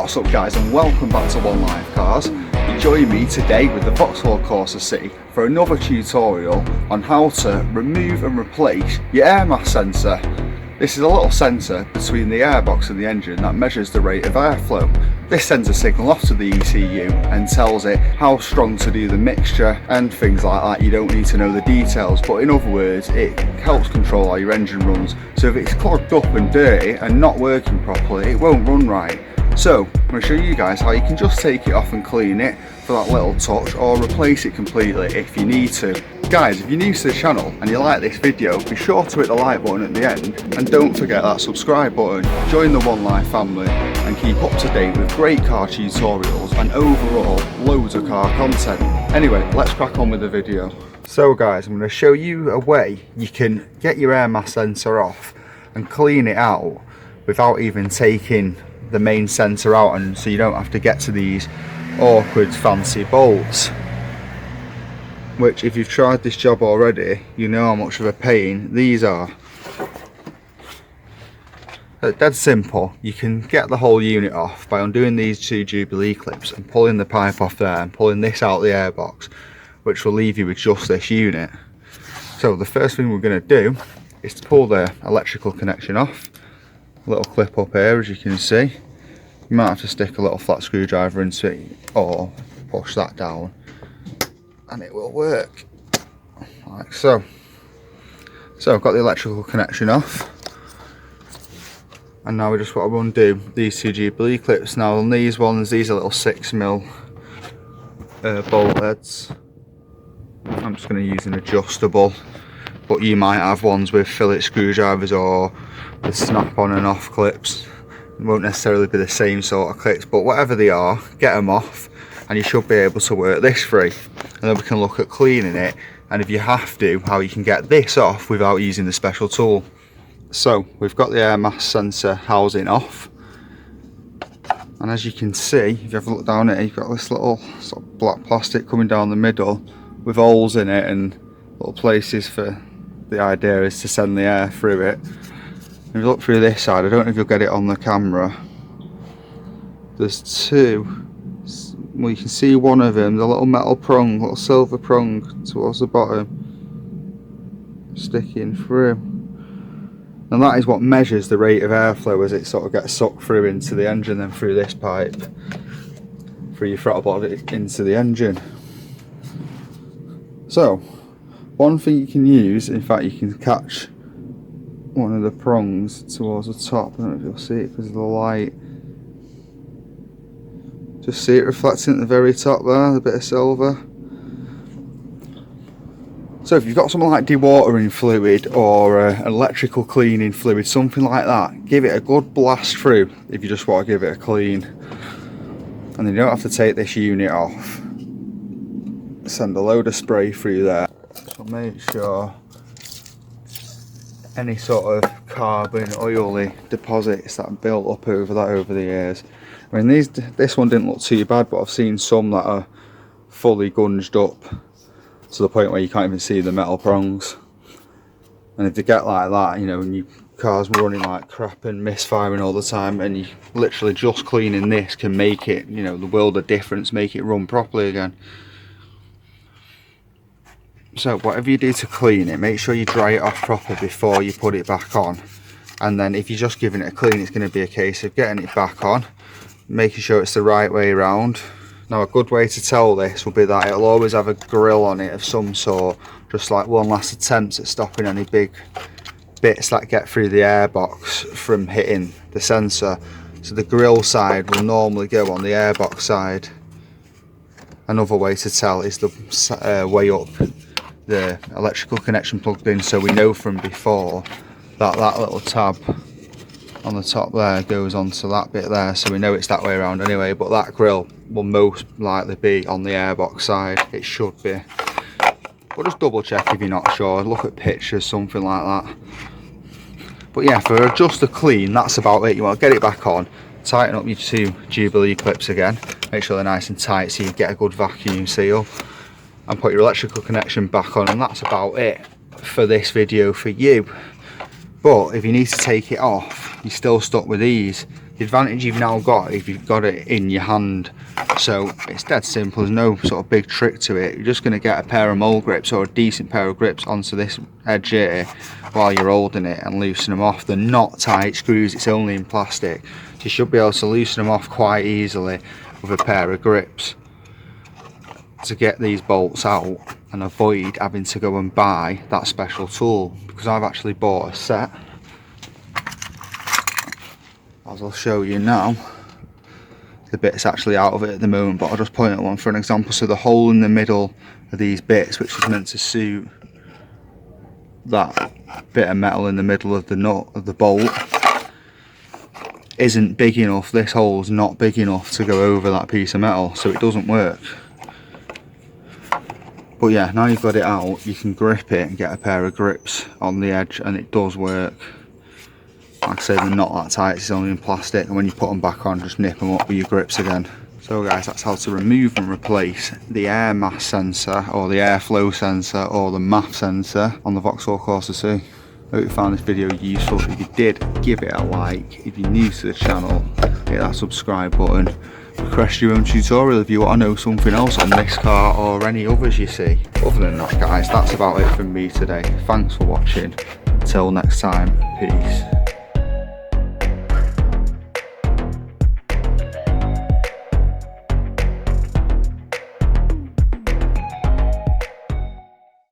What's up guys, and welcome back to One Life Cars. You join me today with the Vauxhall Corsa C for another tutorial on how to remove and replace your air mass sensor. This is a little sensor between the airbox and the engine that measures the rate of airflow. This sends a signal off to the ECU and tells it how strong to do the mixture and things like that. You don't need to know the details, but in other words, it helps control how your engine runs. So if it's clogged up and dirty and not working properly, it won't run right. So I'm going to show you guys how you can just take it off and clean it for that little touch, or replace it completely if you need to. Guys, if you're new to the channel and you like this video, be sure to hit the like button at the end, and don't forget that subscribe button. Join the One Life family and keep up to date with great car tutorials and overall loads of car content. Anyway, let's crack on with the video. So guys, I'm going to show you a way you can get your air mass sensor off and clean it out without even taking the main sensor out, and so you don't have to get to these awkward fancy bolts, which if you've tried this job already, you know how much of a pain these are. Dead simple. You can get the whole unit off by undoing these two Jubilee clips and pulling the pipe off there and pulling this out the airbox, which will leave you with just this unit. So the first thing we're going to do is to pull the electrical connection off. Little clip up here, as you can see. You might have to stick a little flat screwdriver into it or push that down and it will work like so. So I've got the electrical connection off, and now we just want to undo these two Jubilee clips. Now on these ones, these are little 6mm bolt heads. I'm just going to use an adjustable, but you might have ones with fillet screwdrivers or the snap on and off clips. It won't necessarily be the same sort of clips, but whatever they are, get them off and you should be able to work this free. And then we can look at cleaning it, and if you have to, how you can get this off without using the special tool. So we've got the air mass sensor housing off, and as you can see, if you have a look down here, you've got this little sort of black plastic coming down the middle with holes in it and little places for, the idea is to send the air through it. If you look through this side, I don't know if you'll get it on the camera, there's two, well you can see one of them, the little metal prong, little silver prong towards the bottom, sticking through. And that is what measures the rate of airflow as it sort of gets sucked through into the engine, then through this pipe, through your throttle body into the engine. So, one thing you can use, in fact you can catch one of the prongs towards the top. I don't know if you'll see it because of the light. Just see it reflecting at the very top there, a bit of silver. So if you've got something like dewatering fluid or electrical cleaning fluid, something like that, give it a good blast through if you just want to give it a clean. And then you don't have to take this unit off. Send a load of spray through there. So make sure any sort of carbon oily deposits that built up over the years. I mean, this one didn't look too bad, but I've seen some that are fully gunged up to the point where you can't even see the metal prongs. And if they get like that, you know, and your car's running like crap and misfiring all the time, and you literally just cleaning this can make it, you know, the world of difference, make it run properly again. So whatever you do to clean it, make sure you dry it off properly before you put it back on. And then if you're just giving it a clean, it's going to be a case of getting it back on, making sure it's the right way around. Now a good way to tell this will be that it'll always have a grill on it of some sort, just like one last attempt at stopping any big bits that get through the airbox from hitting the sensor. So the grill side will normally go on the airbox side. Another way to tell is the way up the electrical connection plugged in, so we know from before that that little tab on the top there goes onto that bit there, so we know it's that way around anyway, but that grill will most likely be on the airbox side. It should be, but just double check if you're not sure, look at pictures, something like that. But yeah, for Adjust the clean, that's about it. You want to get it back on, tighten up your two Jubilee clips again, make sure they're nice and tight so you get a good vacuum seal, and put your electrical connection back on, and that's about it for this video for you. But if you need to take it off, you're still stuck with these. The advantage you've now got if you've got it in your hand. So it's dead simple, there's no sort of big trick to it. You're just going to get a pair of mole grips or a decent pair of grips onto this edge here while you're holding it and loosen them off. They're not tight screws, it's only in plastic. So you should be able to loosen them off quite easily with a pair of grips to get these bolts out and avoid having to go and buy that special tool, because I've actually bought a set, as I'll show you now. The bit's actually out of it at the moment, but I'll just point at one for an example. So the hole in the middle of these bits, which is meant to suit that bit of metal in the middle of the nut of the bolt, isn't big enough. This hole's not big enough to go over that piece of metal, so it doesn't work. But yeah, now you've got it out, you can grip it and get a pair of grips on the edge, and it does work. Like I say, they're not that tight, it's only in plastic, and when you put them back on, just nip them up with your grips again. So guys, that's how to remove and replace the air mass sensor, or the airflow sensor, or the MAF sensor on the Vauxhall Corsa C. Hope you found this video useful. If you did, give it a like. If you're new to the channel, hit that subscribe button. Request your own tutorial if you want to know something else on this car or any others you see. Other than that guys, that's about it from me today. Thanks for watching. Until next time, peace.